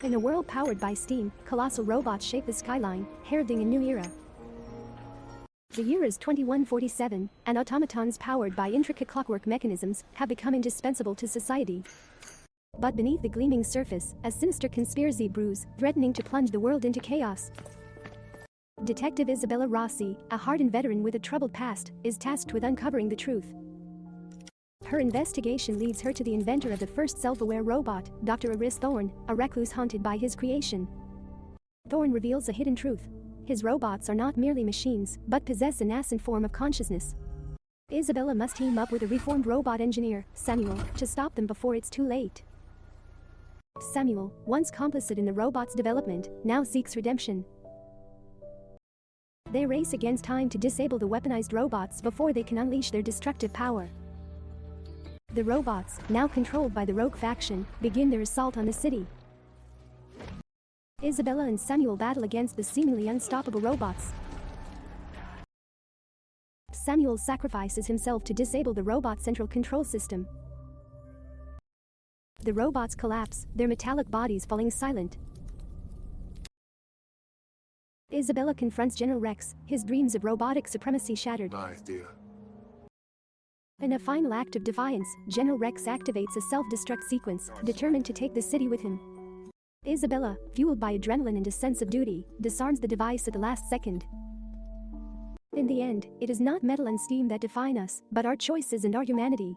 In a world powered by steam, colossal robots shape the skyline, heralding a new era. The year is 2147, and automatons powered by intricate clockwork mechanisms have become indispensable to society. But beneath the gleaming surface, a sinister conspiracy brews, threatening to plunge the world into chaos. Detective Isabella Rossi, a hardened veteran with a troubled past, is tasked with uncovering the truth. Her investigation leads her to the inventor of the first self-aware robot, Dr. Aris Thorne, a recluse haunted by his creation. Thorne reveals a hidden truth. His robots are not merely machines, but possess a nascent form of consciousness. Isabella must team up with a reformed robot engineer, Samuel, to stop them before it's too late. Samuel, once complicit in the robot's development, now seeks redemption. They race against time to disable the weaponized robots before they can unleash their destructive power. The robots, now controlled by the rogue faction, begin their assault on the city. Isabella and Samuel battle against the seemingly unstoppable robots. Samuel sacrifices himself to disable the robot's central control system. The robots collapse, their metallic bodies falling silent. Isabella confronts General Rex, his dreams of robotic supremacy shattered. Nice, dear. In a final act of defiance, General Rex activates a self-destruct sequence, determined to take the city with him. Isabella, fueled by adrenaline and a sense of duty, disarms the device at the last second. In the end, it is not metal and steam that define us, but our choices and our humanity.